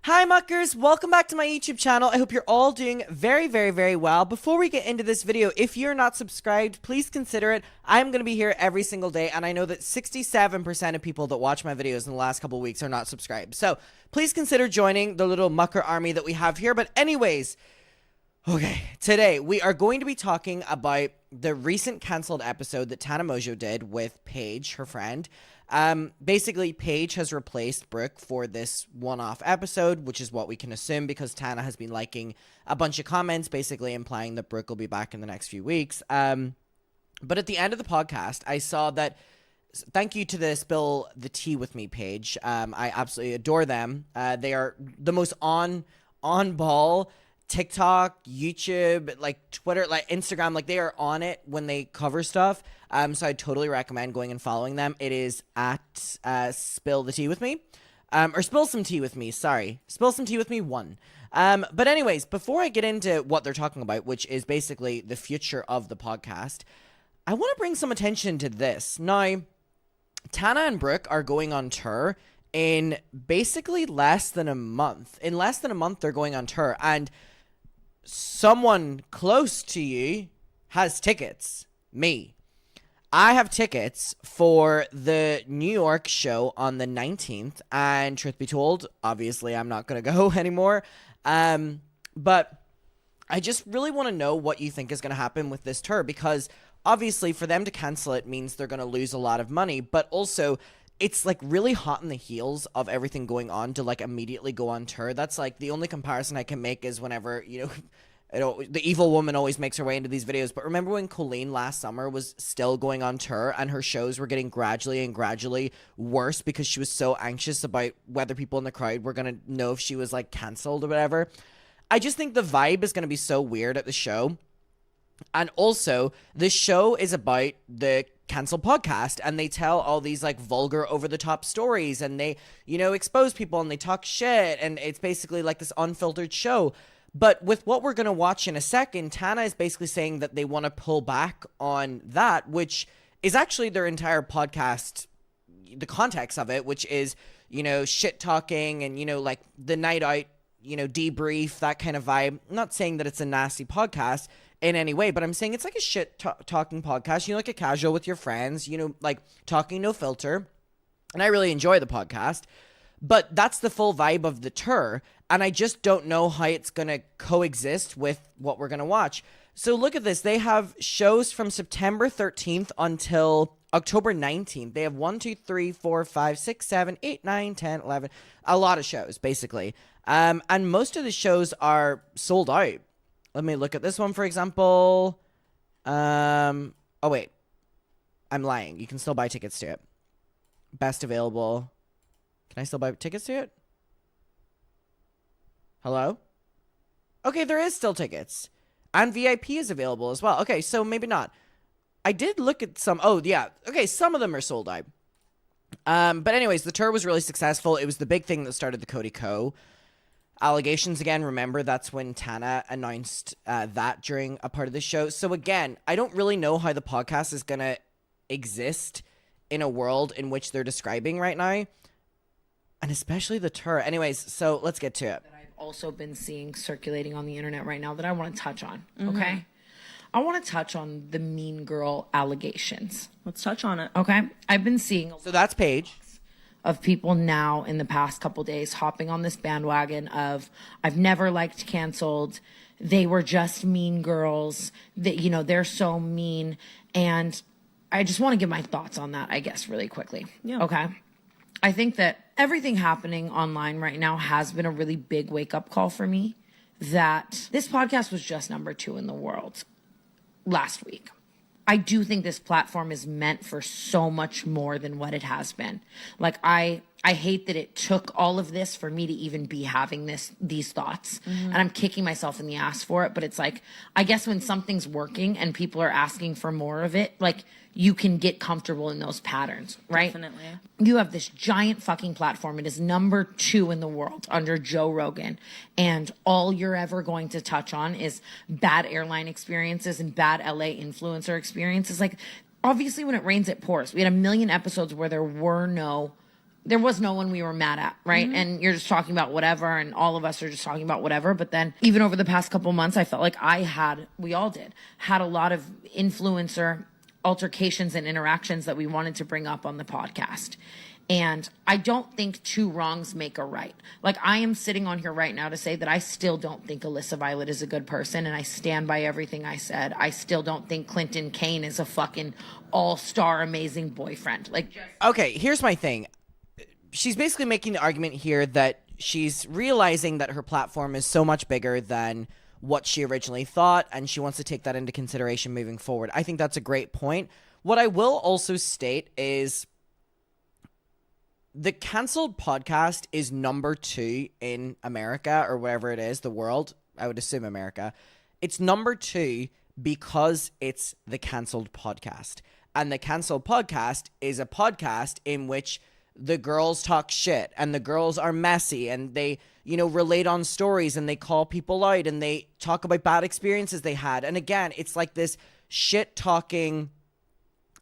Hi muckers, welcome back to my YouTube channel. I hope you're all doing very well. Before we get into this video, if you're not subscribed, please consider it. I'm going to be here every single day, and I know that 67% of people that watch my videos in the last couple weeks are not subscribed. So please consider joining the little mucker army that we have here. But anyways, okay, today we are going to be talking about the recent cancelled episode that Tana Mongeau did with Paige, her friend. Basically, Paige has replaced Brooke for this one-off episode, which is what we can assume because Tana has been liking a bunch of comments, basically implying that Brooke will be back in the next few weeks. But at the end of the podcast, I saw that. Thank you to the Spill the Tea with Me page. I absolutely adore them. They are the most on ball. TikTok, YouTube, like Twitter, like Instagram, like they are on it when they cover stuff. So I totally recommend going and following them. It is at Spill the Tea with Me, or Spill Some Tea with Me. Sorry, Spill Some Tea with Me 1. But anyways, before I get into what they're talking about, which is basically the future of the podcast, I want to bring some attention to this. Now, Tana and Brooke are going on tour in basically less than a month. In less than a month, they're going on tour, and someone close to you has tickets. Me. I have tickets for the New York show on the 19th, and truth be told, obviously I'm not going to go anymore. But I just really want to know what you think is going to happen with this tour, because obviously for them to cancel it means they're going to lose a lot of money, but also it's like really hot in the heels of everything going on to like immediately go on tour. That's like the only comparison I can make is whenever, the evil woman always makes her way into these videos. But remember when Colleen last summer was still going on tour and her shows were getting gradually worse because she was so anxious about whether people in the crowd were going to know if she was like canceled or whatever. I just think the vibe is going to be so weird at the show. And also, the show is about the cancel podcast, and they tell all these like vulgar over-the-top stories, and they, expose people and they talk shit, and it's basically like this unfiltered show. But with what we're going to watch in a second, Tana is basically saying that they want to pull back on that, which is actually their entire podcast, the context of it, which is, shit talking and, like the night out, debrief, that kind of vibe. I'm not saying that it's a nasty podcast in any way, but I'm saying it's like a shit talking podcast, like a casual with your friends, like talking no filter. And I really enjoy the podcast, but that's the full vibe of the tour. And I just don't know how it's going to coexist with what we're going to watch. So look at this. They have shows from September 13th until October 19th. They have 1, 2, 3, 4, 5, 6, 7, 8, 9, 10, 11, a lot of shows basically. And most of the shows are sold out. Let me look at this one, for example. Oh, wait. I'm lying. You can still buy tickets to it. Best available. Can I still buy tickets to it? Hello? Okay, there is still tickets. And VIP is available as well. Okay, so maybe not. I did look at some. Oh, yeah. Okay, some of them are sold out. But anyways, the tour was really successful. It was the big thing that started the Cody Co. allegations again. Remember, that's when Tana announced that during a part of the show. So again, I don't really know how the podcast is going to exist in a world in which they're describing right now. And especially the tour. Anyways, so let's get to it. That I've also been seeing circulating on the internet right now that I want to touch on, okay? I want to touch on the mean girl allegations. Let's touch on it. Okay? I've been seeing So that's Paige. of people now in the past couple days hopping on this bandwagon of I've never liked canceled. They were just mean girls. That they're so mean. And I just want to give my thoughts on that, I guess, really quickly. Yeah. Okay. I think that everything happening online right now has been a really big wake-up call for me that this podcast was just number 2 in the world last week. I do think this platform is meant for so much more than what it has been. Like, I hate that it took all of this for me to even be having these thoughts. And I'm kicking myself in the ass for it. But it's like, I guess when something's working and people are asking for more of it, like, you can get comfortable in those patterns, right? Definitely. You have this giant fucking platform. It is number 2 in the world under Joe Rogan. And all you're ever going to touch on is bad airline experiences and bad LA influencer experiences. Like, obviously when it rains, it pours. We had a million episodes where there were no there was no one we were mad at, right? And you're just talking about whatever, and all of us are just talking about whatever. But then even over the past couple months, I felt like we all had a lot of influencer altercations and interactions that we wanted to bring up on the podcast. And I don't think two wrongs make a right. Like, I am sitting on here right now to say that I still don't think Alyssa Violet is a good person, and I stand by everything I said. I still don't think Clinton Kane is a fucking all-star amazing boyfriend. Like, Okay, here's my thing. She's basically making the argument here that she's realizing that her platform is so much bigger than what she originally thought, and she wants to take that into consideration moving forward. I think that's a great point. What I will also state is the canceled podcast is number 2 in America, or wherever it is, the world. I would assume America. It's number 2 because it's the canceled podcast. And the canceled podcast is a podcast in which the girls talk shit, and the girls are messy, and they, relate on stories, and they call people out, and they talk about bad experiences they had. And again, it's like this shit talking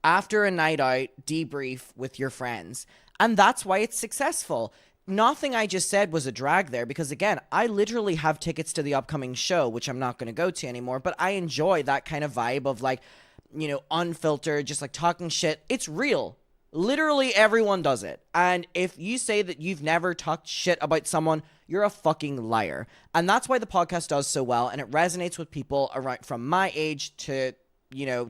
after a night out debrief with your friends. And that's why it's successful. Nothing I just said was a drag there, because again, I literally have tickets to the upcoming show, which I'm not going to go to anymore, but I enjoy that kind of vibe of like, unfiltered, just like talking shit. It's real. Literally everyone does it. And if you say that you've never talked shit about someone, you're a fucking liar. And that's why the podcast does so well, and it resonates with people around from my age to,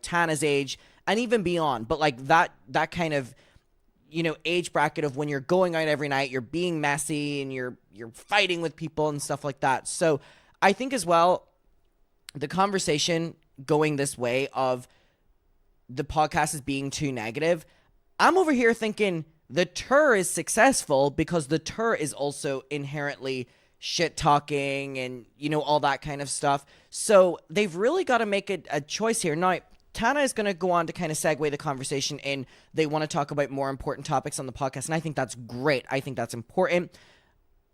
Tana's age and even beyond. But like that kind of age bracket of when you're going out every night, you're being messy and you're fighting with people and stuff like that. So I think as well, the conversation going this way of the podcast is being too negative, I'm over here thinking the tour is successful because the tour is also inherently shit talking and, all that kind of stuff. So they've really got to make a choice here. Now, Tana is going to go on to kind of segue the conversation in. They want to talk about more important topics on the podcast, and I think that's great. I think that's important.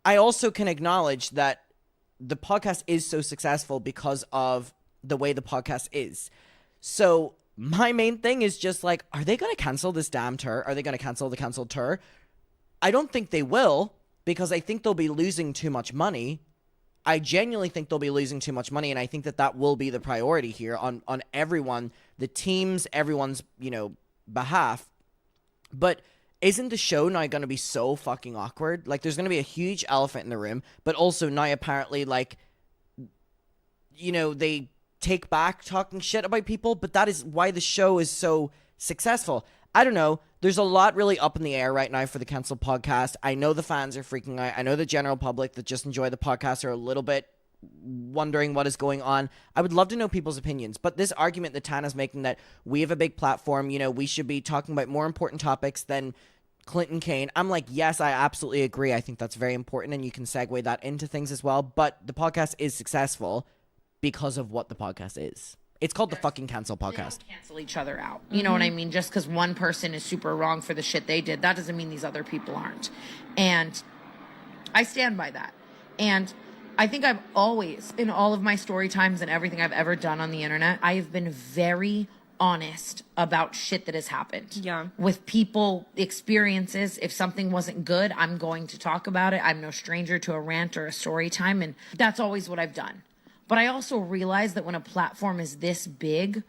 I also can acknowledge that the podcast is so successful because of the way the podcast is. So my main thing is just like, are they going to cancel this damn tour? Are they going to cancel the canceled tour? I don't think they will, because I think they'll be losing too much money. I genuinely think they'll be losing too much money, and I think that will be the priority here on everyone, the teams, everyone's, behalf. But isn't the show now going to be so fucking awkward? Like, there's going to be a huge elephant in the room, but also now apparently, like, they take back talking shit about people, but that is why the show is so successful. I don't know. There's a lot really up in the air right now for the canceled podcast. I know the fans are freaking out. I know the general public that just enjoy the podcast are a little bit wondering what is going on. I would love to know people's opinions. But this argument that Tana's making, that we have a big platform, we should be talking about more important topics than Clinton Kane. I'm like, yes, I absolutely agree. I think that's very important, and you can segue that into things as well. But the podcast is successful because of what the podcast is. It's called the fucking cancel podcast. They don't cancel each other out. You know what I mean? Just because one person is super wrong for the shit they did, that doesn't mean these other people aren't. And I stand by that. And I think I've always, in all of my story times and everything I've ever done on the internet, I have been very honest about shit that has happened. Yeah. With people, experiences. If something wasn't good, I'm going to talk about it. I'm no stranger to a rant or a story time. And that's always what I've done. But I also realize that when a platform is this big,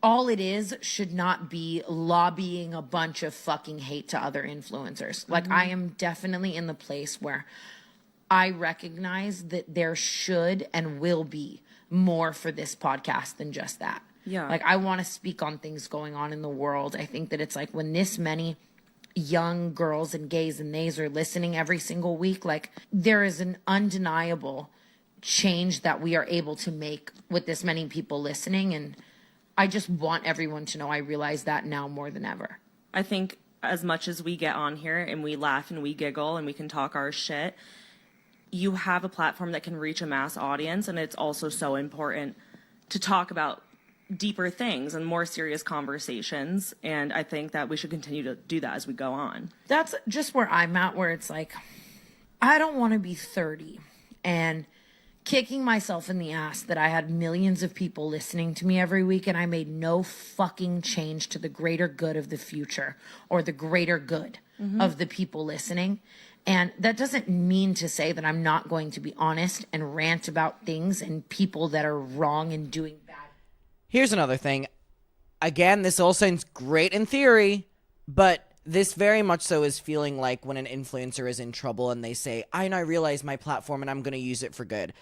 all it is should not be lobbying a bunch of fucking hate to other influencers. Like, I am definitely in the place where I recognize that there should and will be more for this podcast than just that. Yeah. Like, I want to speak on things going on in the world. I think that it's like when this many young girls and gays and nays are listening every single week, like, there is an undeniable change that we are able to make with this many people listening. And I just want everyone to know I realize that now more than ever. I think as much as we get on here and we laugh and we giggle and we can talk our shit, you have a platform that can reach a mass audience, and it's also so important to talk about deeper things and more serious conversations. And I think that we should continue to do that as we go on. That's just where I'm at, where it's like, I don't want to be 30 and kicking myself in the ass that I had millions of people listening to me every week and I made no fucking change to the greater good of the future or the greater good of the people listening. And that doesn't mean to say that I'm not going to be honest and rant about things and people that are wrong and doing bad. Here's another thing. Again, this all sounds great in theory, but this very much so is feeling like when an influencer is in trouble and they say, I now realize my platform and I'm going to use it for good.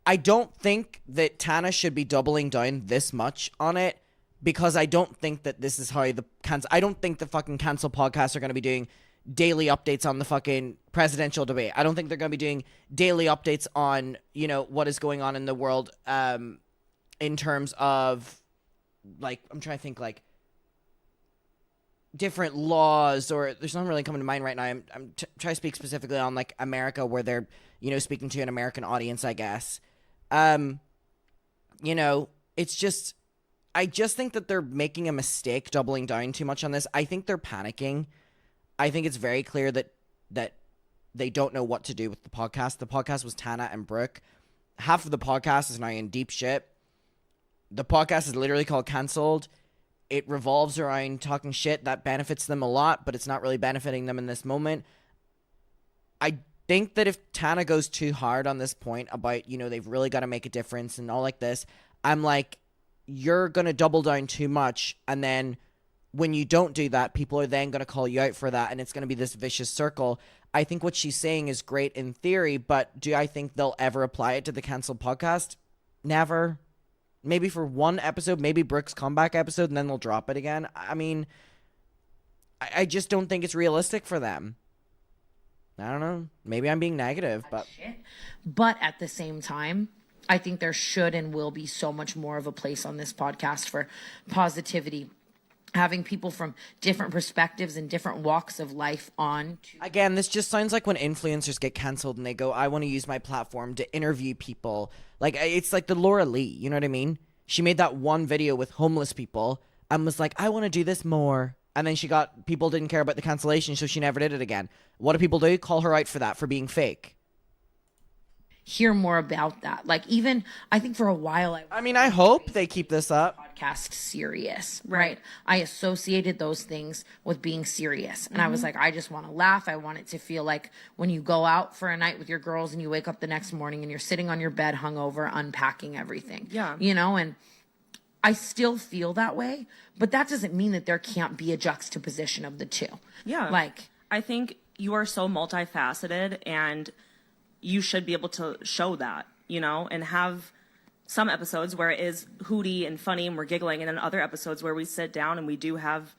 I don't think that Tana should be doubling down this much on it, because I don't think that this is how I don't think the fucking cancel podcasts are going to be doing daily updates on the fucking presidential debate. I don't think they're going to be doing daily updates on, you know, what is going on in the world in terms of, like, I'm trying to think, like, different laws, or there's nothing really coming to mind right now. I'm trying to speak specifically on, like, America, where they're, you know, speaking to an American audience, I guess. You know, it's just, I just think that they're making a mistake doubling down too much on this. I think they're panicking. I think it's very clear that they don't know what to do with the podcast. The podcast was Tana and Brooke. Half of the podcast is now in deep shit. The podcast is literally called Cancelled. It revolves around talking shit that benefits them a lot, but it's not really benefiting them in this moment. I think that if Tana goes too hard on this point about, you know, they've really got to make a difference and all like this, I'm like, you're going to double down too much, and then when you don't do that, people are then going to call you out for that, and it's going to be this vicious circle. I think what she's saying is great in theory, but do I think they'll ever apply it to the Cancelled podcast? Never. Maybe for one episode, maybe Brooke's comeback episode, and then they'll drop it again. I mean, I just don't think it's realistic for them. I don't know. Maybe I'm being negative, but... But at the same time, I think there should and will be so much more of a place on this podcast for positivity, having people from different perspectives and different walks of life on. Again, this just sounds like when influencers get canceled and they go, I want to use my platform to interview people. Like, it's like the Laura Lee, you know what I mean? She made that one video with homeless people and was like, I want to do this more. And then people didn't care about the cancellation, so she never did it again. What do people do? Call her out for that, for being fake. Hear more about that. Like, even, I think for a while, I hope they keep this up. Podcast serious, right? I associated those things with being serious. And I was like, I just want to laugh. I want it to feel like when you go out for a night with your girls and you wake up the next morning and you're sitting on your bed hungover, unpacking everything. Yeah. You know, and I still feel that way, but that doesn't mean that there can't be a juxtaposition of the two. Yeah. Like, I think you are so multifaceted, and you should be able to show that, you know, and have some episodes where it is hooty and funny and we're giggling, and then other episodes where we sit down and we do have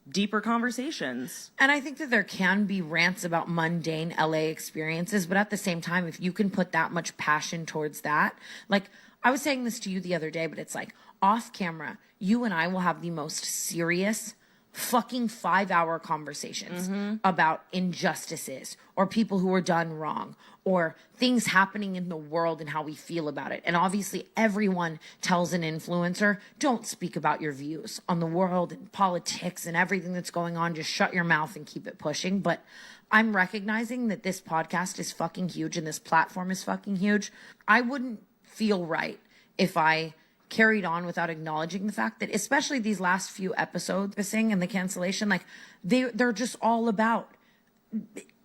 deeper conversations. And I think that there can be rants about mundane LA experiences, but at the same time, if you can put that much passion towards that, like, I was saying this to you the other day, but it's like, off camera, you and I will have the most serious fucking 5-hour conversations about injustices or people who are done wrong or things happening in the world and how we feel about it. And obviously everyone tells an influencer, don't speak about your views on the world and politics and everything that's going on. Just shut your mouth and keep it pushing. But I'm recognizing that this podcast is fucking huge and this platform is fucking huge. I wouldn't feel right if I carried on without acknowledging the fact that, especially these last few episodes and the cancellation, like, they're just all about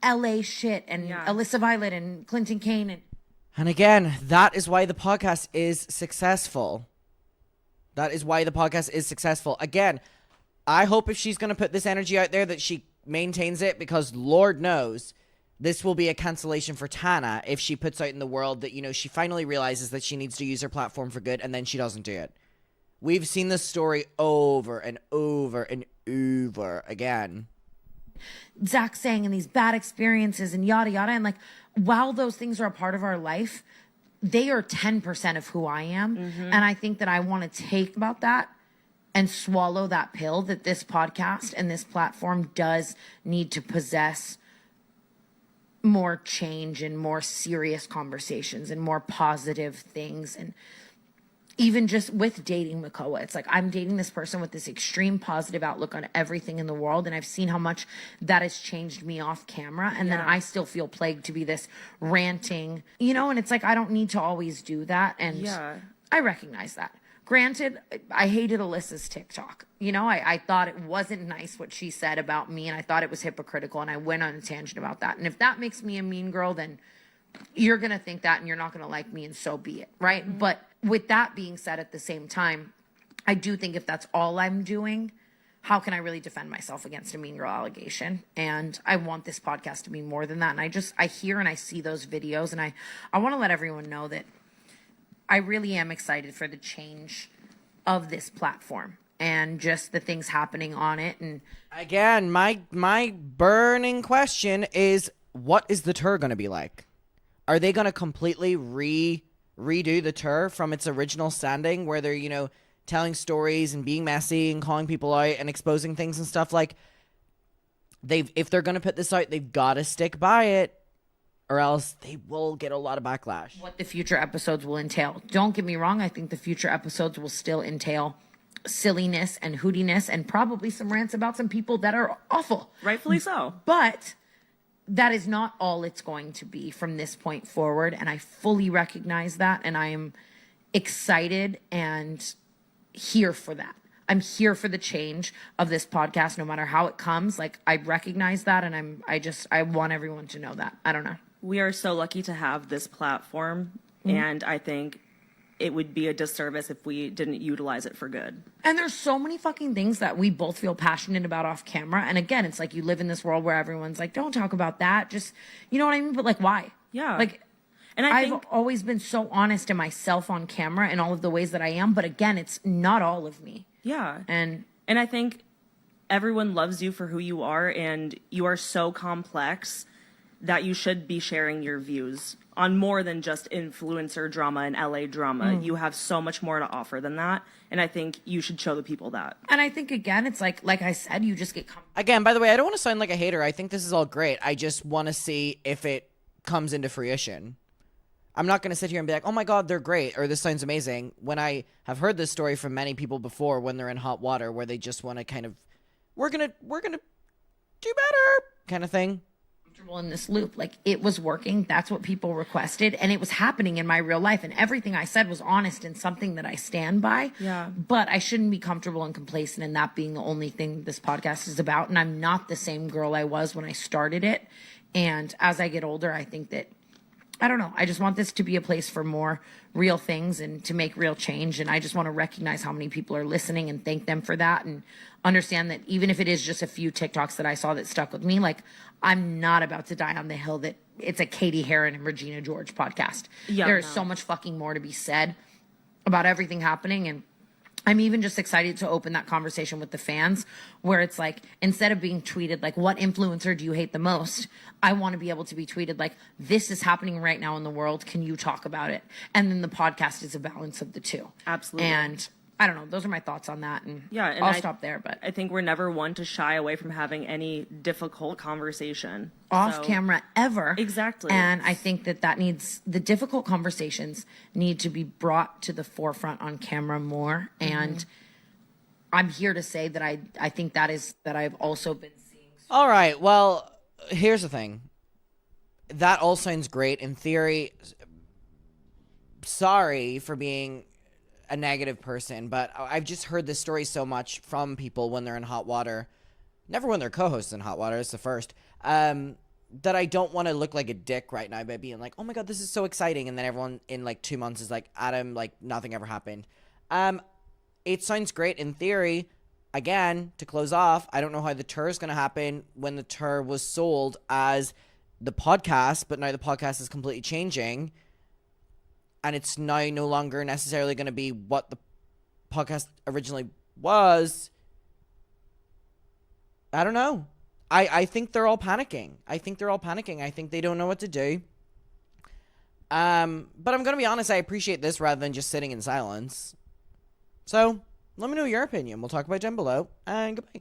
LA shit and Alyssa Violet and Clinton Kane. And again, that is why the podcast is successful. That is why the podcast is successful. Again, I hope if she's going to put this energy out there that she maintains it, because Lord knows this will be a cancellation for Tana if she puts out in the world that, you know, she finally realizes that she needs to use her platform for good and then she doesn't do it. We've seen this story over and over and over again. Zach saying and these bad experiences and yada yada. And like, while those things are a part of our life, they are 10% of who I am. And I think that I want to take about that and swallow that pill that this podcast and this platform does need to possess more change and more serious conversations and more positive things. And even just with dating Makoa, it's like I'm dating this person with this extreme positive outlook on everything in the world. And I've seen how much that has changed me off camera. And then I still feel plagued to be this ranting, you know, and it's like, I don't need to always do that. And I recognize that. Granted, I hated Alyssa's TikTok. You know, I thought it wasn't nice what she said about me, and I thought it was hypocritical, and I went on a tangent about that. And if that makes me a mean girl, then you're going to think that and you're not going to like me, and so be it, right? Mm-hmm. But with that being said, at the same time, I do think if that's all I'm doing, how can I really defend myself against a mean girl allegation? And I want this podcast to be more than that. And I hear and I see those videos, and I want to let everyone know that I really am excited for the change of this platform and just the things happening on it. And again, my burning question is, what is the tour going to be like? Are they going to completely redo the tour from its original standing, where they're, you know, telling stories and being messy and calling people out and exposing things and stuff? Like, if they're going to put this out, they've got to stick by it, or else they will get a lot of backlash. What the future episodes will entail. Don't get me wrong. I think the future episodes will still entail silliness and hootiness and probably some rants about some people that are awful. Rightfully so. But that is not all it's going to be from this point forward. And I fully recognize that. And I am excited and here for that. I'm here for the change of this podcast, no matter how it comes. Like, I recognize that. And I want everyone to know that. I don't know. We are so lucky to have this platform, and I think it would be a disservice if we didn't utilize it for good. And there's so many fucking things that we both feel passionate about off camera. And again, it's like you live in this world where everyone's like, don't talk about that. Just, you know what I mean? But like, why? Yeah. Like, and I've always been so honest to myself on camera in all of the ways that I am. But again, it's not all of me. Yeah. And I think everyone loves you for who you are, and you are so complex that you should be sharing your views on more than just influencer drama and LA drama. You have so much more to offer than that. And I think you should show the people that. And I think, again, it's like I said, you just get Again, by the way, I don't want to sound like a hater. I think this is all great. I just want to see if it comes into fruition. I'm not going to sit here and be like, oh my God, they're great, or this sounds amazing, when I have heard this story from many people before when they're in hot water, where they just want to kind of, we're gonna do better kind of thing. In this loop. Like, it was working. That's what people requested, and it was happening in my real life, and everything I said was honest and something that I stand by. Yeah. But I shouldn't be comfortable and complacent in that being the only thing this podcast is about. And I'm not the same girl I was when I started it. And as I get older, I think that, I don't know, I just want this to be a place for more real things and to make real change. And I just want to recognize how many people are listening and thank them for that, and understand that even if it is just a few TikToks that I saw that stuck with me, like, I'm not about to die on the hill that it's a Katie Heron and Regina George podcast. Yeah, there is so much fucking more to be said about everything happening. And I'm even just excited to open that conversation with the fans, where it's like, instead of being tweeted like, what influencer do you hate the most? I want to be able to be tweeted like, this is happening right now in the world. Can you talk about it? And then the podcast is a balance of the two. Absolutely. And I don't know. Those are my thoughts on that. And yeah, and I'll stop there. But I think we're never one to shy away from having any difficult conversation off camera ever. Exactly. And I think that needs, the difficult conversations need to be brought to the forefront on camera more. And I'm here to say that I think that I've also been seeing. All right. Well, here's the thing. That all sounds great in theory. Sorry for being a negative person, but I've just heard this story so much from people when they're in hot water, never when they're co-hosts in hot water, it's the first, that I don't want to look like a dick right now by being like, oh my God, this is so exciting, and then everyone in like 2 months is like, Adam, like, nothing ever happened. It sounds great in theory. Again, to close off, I don't know how the tour is going to happen when the tour was sold as the podcast, but now the podcast is completely changing. And it's now no longer necessarily going to be what the podcast originally was. I don't know. I think they're all panicking. I think they don't know what to do. But I'm going to be honest, I appreciate this rather than just sitting in silence. So, let me know your opinion. We'll talk about it down below. And goodbye.